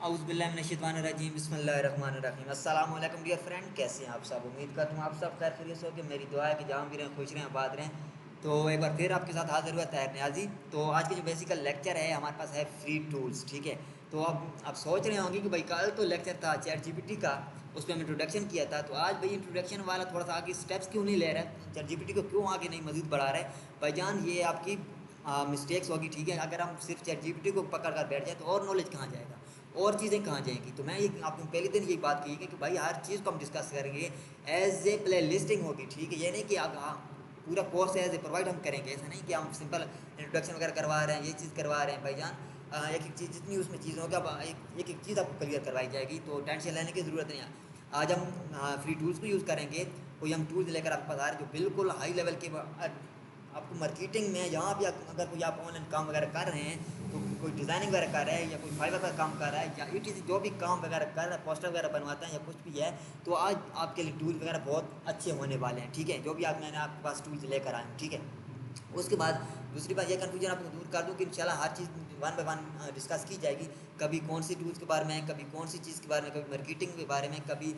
औज़ुबिल्लाहिमिनश्शैतानिर्रजीम बिस्मिल्लाहिर्रहमानिर्रहीम। अस्सलाम वालेकुम डियर फ्रेंड, कैसे हैं आप सब। उम्मीद करता हूँ आप सब खैर खैरियत हो कि मेरी दुआ है कि जहाँ भी रहें खुश रहें आबाद रहें। तो एक बार फिर आपके साथ हाजिर हुआ तैयार न्याजी। तो आज के जो बेसिकल लेक्चर है हमारे पास है फ्री टूल्स, ठीक है। तो अब आप सोच रहे होंगे कि भाई कल तो लेक्चर था चैट जीपीटी का, उस पर हम इंट्रोडक्शन किया था, तो आज भाई इंट्रोडक्शन वाला थोड़ा सा आगे स्टेप्स क्यों नहीं ले रहा है, चैट जीपीटी को क्यों आगे नहीं मजीद बढ़ा रहा है भाईजान। ये आपकी मिस्टेक्स होगी, ठीक है। अगर हम सिर्फ चैट जीपीटी को पकड़ कर बैठ जाए तो और नॉलेज कहाँ जाएगा, और चीज़ें कहाँ जाएंगी। तो मैं ये आपको पहले दिन यही बात कही कि भाई हर चीज़ को हम डिस्कस करेंगे, एज ए प्ले लिस्टिंग होगी, ठीक है। ये नहीं कि आप पूरा कोर्स एज ए प्रोवाइड हम करेंगे, ऐसा नहीं कि हम सिंपल इंट्रोडक्शन वगैरह करवा रहे हैं, ये चीज़ करवा रहे हैं भाईजान। एक एक चीज़ जितनी उसमें चीज़ होगी अब एक एक चीज़ आपको क्लियर करवाई जाएगी, तो टेंशन लेने की ज़रूरत नहीं है। आज हम फ्री टूल्स को यूज़ करेंगे, कोई हम टूल्स लेकर आपको बता रहे हैं जो बिल्कुल हाई लेवल के आपको मार्केटिंग में, जहाँ भी अगर कोई आप ऑनलाइन काम वगैरह कर रहे हैं, तो कोई डिज़ाइनिंग वगैरह कर रहा है या कोई फाइबर का काम कर रहा है या इट जो भी काम वगैरह कर रहा है, पोस्टर वगैरह बनवाता है या कुछ भी है, तो आज आपके लिए टूल वगैरह बहुत अच्छे होने वाले हैं, ठीक है। जो भी मैंने आपके पास टूल्स लेकर आए हूँ, ठीक है। उसके बाद दूसरी बात, ये कन्फ्यूजन आपको दूर कर दूँ कि इंशाल्लाह हर चीज़ वन बाय वन डिस्कस की जाएगी। कभी कौन सी टूल्स के बारे में, कभी कौन सी चीज़ के बारे में, कभी मार्केटिंग के बारे में, कभी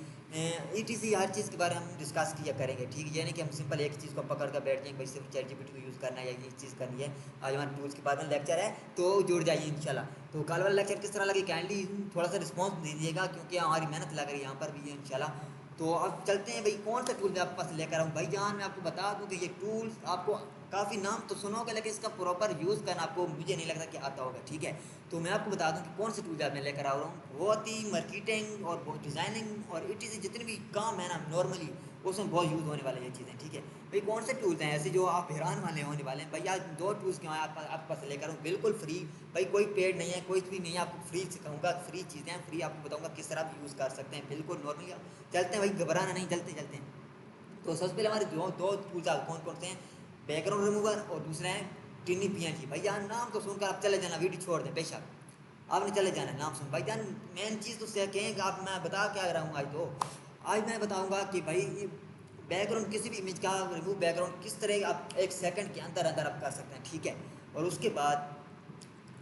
ईटीसी, हर चीज़ के बारे में हम डिस्कस किया करेंगे, ठीक है। यानी कि हम सिंपल एक चीज़ को पकड़ कर बैठ जाएंगे भाई सिर्फ चैट जीपीटी को यूज़ करना है या ये चीज़ करनी है। आज हमारे टूल्स के बाद में लेक्चर है, तो जुड़ जाइए इंशाल्लाह। तो कल वाला लेक्चर किस तरह लगे काइंडली थोड़ा सा रिस्पॉन्स दीजिएगा, क्योंकि हमारी मेहनत लग रही है यहाँ पर भी है इंशाल्लाह। तो अब चलते हैं भाई, कौन सा टूल मैं आपके पास लेकर आऊँ भाई जान। मैं आपको बता दूं कि ये टूल्स आपको काफ़ी नाम तो सुनोगे, लेकिन इसका प्रॉपर यूज़ करना आपको मुझे नहीं लगता कि आता होगा, ठीक है। तो मैं आपको बता दूं कि कौन से टूल्स मैं लेकर आ रहा हूँ। बहुत ही मार्केटिंग और बहुत डिज़ाइनिंग और इट जितने भी काम है ना नॉर्मली, उसमें बहुत यूज़ होने वाले ये चीज़ें, ठीक है। भाई कौन से टूल्स हैं ऐसे जो आप हैरान वाले होने वाले हैं। भाई आज दो टूल्स क्यों आपके पास लेकर आऊँ, बिल्कुल फ्री। भाई कोई पेड नहीं है, कोई भी नहीं है, आपको फ्री सिखाऊंगा, फ्री चीज़ें हैं, फ्री आपको बताऊंगा किस तरह आप यूज़ कर सकते हैं, बिल्कुल नॉर्मली। चलते हैं भाई, घबराना नहीं, चलते चलते हैं। तो सबसे पहले हमारे दो दो टूल्स कौन कौन से हैं, बैकग्राउंड रिमूवर और दूसरा है टिनी पीएनजी। भाई यार नाम तो सुनकर आप चले जाना, वीडियो छोड़ दें बेशक, आपने चले जाना नाम सुन। भाई जान मेन चीज़ तो से कहें कि आप, मैं बता क्या रहा हूँ आज। तो आज मैं बताऊँगा कि भाई बैकग्राउंड किसी भी इमेज का रिमूव बैकग्राउंड किस तरह आप एक सेकंड के अंदर अंदर आप कर सकते हैं, ठीक है। और उसके बाद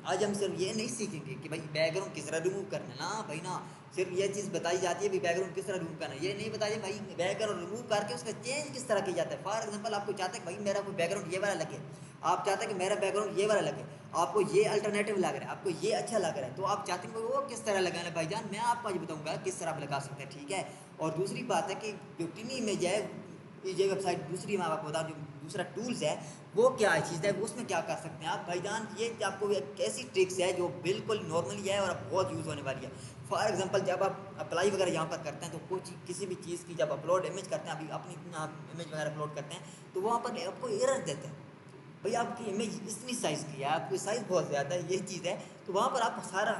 आज हम सिर्फ ये नहीं सीखेंगे कि भाई बैकग्राउंड किस तरह रिमूव करना है ना भाई ना, सिर्फ ये चीज़ बताई जाती है कि बैकग्राउंड किस तरह रिमूव करना है, ये नहीं बताइए भाई बैकग्राउंड रिमूव करके उसका चेंज किस तरह किया जाता है। फॉर एग्जांपल आपको चाहते हैं भाई मेरा कोई बैकग्राउंड ये वाला लगे, आप चाहते हैं कि मेरा बैकग्राउंड ये वाला लगे, आपको ये अल्टरनेटिव लग रहा है, आपको ये अच्छा लग रहा है, तो आप चाहते हैं वो किस तरह लगाना है भाईजान, मैं आपको आज बताऊंगा किस तरह आप लगा सकते हैं, ठीक है। और दूसरी बात है कि जो टिनी इमेज है, ये वेबसाइट दूसरी मैं आपको बता दूँ, दूसरा टूल्स है वो क्या चीज़ है, उसमें क्या कर सकते हैं आप भाईजान। ये आपको एक ऐसी ट्रिक्स है जो बिल्कुल नॉर्मली है और बहुत यूज़ होने वाली है। फॉर एग्जांपल जब आप अप्लाई वगैरह यहाँ पर करते हैं, तो कुछ किसी भी चीज़ की जब अपलोड इमेज करते हैं, अभी अपनी इमेज वगैरह अपलोड करते हैं, तो वहाँ पर आपको एरर देते हैं भाई आपकी इमेज इतनी साइज़ की है, आपकी साइज़ बहुत ज़्यादा है, ये चीज़ है। तो वहाँ पर आप सारा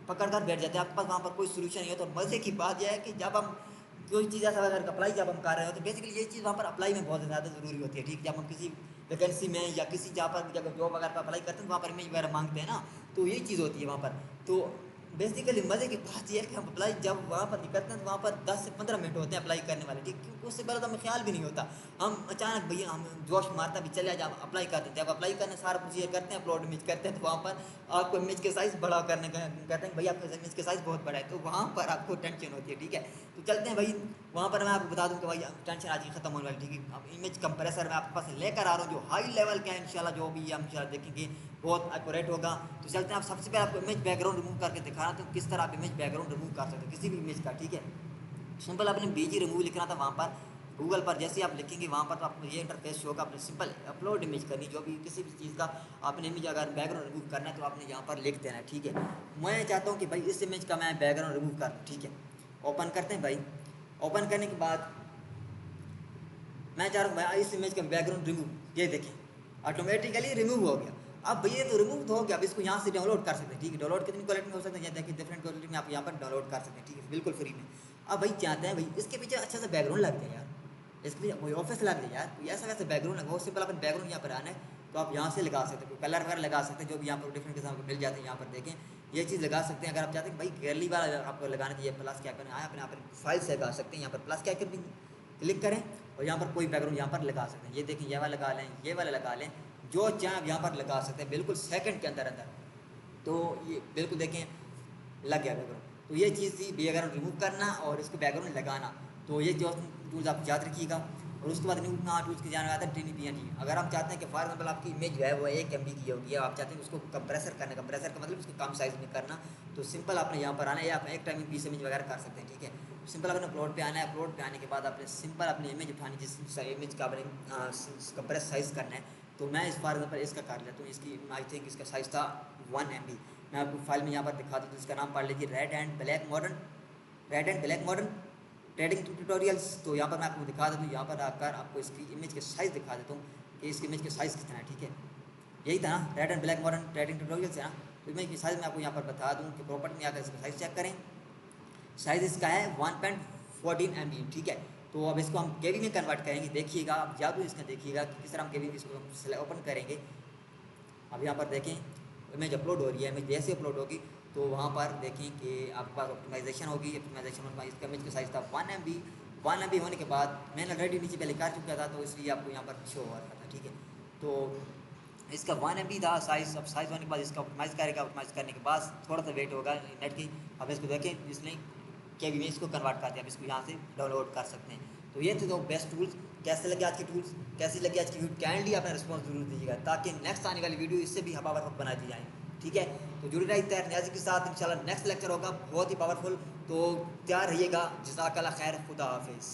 पकड़ कर बैठ जाते हैं, आपके पास वहाँ पर कोई सोल्यूशन नहीं है। तो मज़े की बात यह है कि जब हम कोई चीज़ ऐसा अगर अप्लाई जब हम कर रहे हो, तो बेसिकली ये चीज़ वहाँ पर अप्लाई में बहुत ज़्यादा ज़रूरी होती है, ठीक है। जब हम किसी वैकेंसी में या किसी जहाँ पर जब जॉब वगैरह पर अप्लाई करते हैं, तो वहाँ पर इमेज वगैरह मांगते हैं ना, तो यही चीज़ होती है वहाँ पर। तो बेसिकली मज़े की बात यह है कि हम अप्लाई जब वहाँ पर निकलते हैं, तो वहाँ पर 10 से 15 मिनट होते हैं अप्लाई करने वाले, ठीक। क्योंकि उससे पहले तो हमें ख्याल भी नहीं होता, हम अचानक भैया हम जोश मारता भी चले जब अप्लाई करते हैं, जब अप्लाई करने सारा कुछ ये करते हैं, अपलोड इमेज करते हैं, तो वहाँ पर आपको इमेज के साइज़ बड़ा करने का कहते हैं, भैया आपका इमेज के साइज़ बहुत बड़ा है, तो वहाँ पर आपको टेंशन होती है, ठीक है। तो चलते हैं भाई, वहाँ पर मैं आपको बता दूँ कि भाई टेंशन आज ही खत्म होने वाली, ठीक है। अब इमेज कंप्रेसर मैं आपके पास लेकर आ रहा हूँ जो हाई लेवल का है इंशाल्लाह, जो भी हम इंशाल्लाह देखेंगे बहुत एक्यूरेट होगा। तो चलते हैं, आप सबसे पहले आपको इमेज बैकग्राउंड रिमूव करके दिखा रहा था किस तरह आप इमेज बैकग्राउंड रिमूव कर सकते हैं किसी भी इमेज का, ठीक है। सिंपल आपने बीजी रिमूव लिखना था वहाँ पर गूगल पर, जैसे आप लिखेंगे वहाँ पर तो आपको ये इंटरफेस शो होगा। आपने सिंपल अपलोड इमेज करनी, जो भी किसी भी चीज़ का आपने इमेज अगर बैकग्राउंड रिमूव करना है, तो आपने यहाँ पर लिख देना है, ठीक है। मैं चाहता हूँ कि भाई इस इमेज का मैं बैकग्राउंड रिमूव कर दूँ, ठीक है। ओपन करते हैं भाई, ओपन करने के बाद मैं चाह रहा हूँ इस इमेज का बैकग्राउंड रिमूव, ये देखें ऑटोमेटिकली रिमूव हो गया। अब भैया तो रिमूव तो हो गया, अब इसको यहाँ से डाउनलोड कर सकते हैं, ठीक है। डाउनलोड कितनी क्वालिटी में हो सकता है, ये देखिए डिफरेंट क्वालिटी में आप यहाँ पर डाउनलोड कर सकते हैं, ठीक है, बिल्कुल फ्री में। अब भाई चाहते हैं भाई इसके पीछे अच्छा सा बैकग्राउंड लग जाए यार, इसके पीछे कोई ऑफिस लग जाए यार, कोई ऐसा वैसा बैकग्राउंड लगा, सिंपल अपन बैकग्राउंड यहाँ पर आना है, तो आप यहाँ से लगा सकते हैं, कोई कलर वगैरह लगा सकते हैं, जो भी यहाँ पर डिफरेंट किस्म के मिल जाते हैं, यहाँ पर देखें ये चीज़ लगा सकते हैं। अगर आप चाहते हैं भाई गैलरी वाला आपको लगाना चाहिए, प्लस क्या करें आया अपने यहाँ पर फाइल से लगा सकते हैं, यहाँ पर प्लस क्या कर क्लिक करें और यहाँ पर कोई बैकग्राउंड यहाँ पर लगा सकते हैं। ये देखें ये वाला लगा लें, ये वाला लगा लें, जो चाहें आप यहाँ पर लगा सकते हैं बिल्कुल सेकंड के अंदर अंदर। तो ये बिल्कुल देखें लग गया बैकग्राउंड। तो ये चीज़ थी बैकग्राउंड रिमूव करना और इसको बैकग्राउंड लगाना। तो ये जो टूल्स आप याद रखिएगा। और उसके बाद न्यू टूल्स की जाने आता है ट्रिनी पीएनजी। अगर हम चाहते हैं कि फॉर एग्जाम्पल आपकी इमेज जो है वो 1 MB की होगी, आप चाहते हैं उसको कंप्रेसर करना, कंप्रेसर का मतलब उसको कम साइज़ में करना, तो सिंपल आपने यहाँ पर आना है, या आप एक टाइम में 20 इमेज वगैरह कर सकते हैं। ठीक है, सिंपल अपने अपलोड पे आना है। अपलोड पे आने के बाद आपने सिंपल अपनी इमेज उठानी, जिस इमेज का अपने कंप्रेस साइज़ करना है। तो मैं इस फॉर एग्जाम्पल इसका कर लेता हूँ। इसकी आई थिंक इसका साइज़ था 1 MB। मैं आपको फाइल में यहाँ पर दिखा दूँ। तो इसका नाम पढ़ लीजिए red and black modern trading tutorials. तो यहाँ पर मैं आपको दिखा देता हूँ, यहाँ पर आकर आपको इसकी इमेज के साइज़ दिखा देता हूँ कि इसकी इमेज के साइज़ कितना है। ठीक है, यही था ना, red and black modern trading tutorials है ना। तो इमेज की साइज़ मैं आपको यहाँ पर बता दूँ कि प्रॉपर्टी में आकर इसका साइज़ चेक करें। साइज़ इसका है 1.14 MB। ठीक है, तो अब इसको हम केवी में कन्वर्ट करेंगे। देखिएगा आप जादू इसका, देखिएगा कि किस तरह हम केवी में इसको ओपन करेंगे। अब यहाँ पर देखें इमेज अपलोड हो रही है। इमेज जैसे अपलोड होगी तो वहाँ पर देखें कि आपके पास ऑप्टिमाइजेशन होगी। ऑप्टिमाइजेशन में इसका इमेज का साइज़ था 1 MB होने के बाद मैंने ऑलरेडी नीचे पहले कर चुका था, तो इसलिए आपको यहाँ पर शो हो रहा था। ठीक है, तो इसका 1 MB था साइज़। अब साइज़ होने के बाद इसका ऑप्टिमाइज़ करेगा। ऑप्टिमाइज़ करने के बाद थोड़ा सा वेट होगा नेट की। अब इसको देखें, इसने केवी में इसको कन्वर्ट कर दिया। अब इसको यहाँ से डाउनलोड कर सकते हैं। तो ये थे दो बेस्ट टूल्स। कैसे लगे आज के टूल्स, कैसी लगी आज की वीडियो, काइंडली अपना रिस्पॉन्स जरूर दीजिएगा, ताकि नेक्स्ट आने वाली वीडियो इससे भी पावरफुल बना दी जाए। ठीक है, तो जुड़े रहिए तैयार न्याजी के साथ। इंशाल्लाह नेक्स्ट लेक्चर होगा बहुत ही पावरफुल, तो तैयार रहिएगा। जज़ाकल्लाह खैर, खुदा हाफिज़।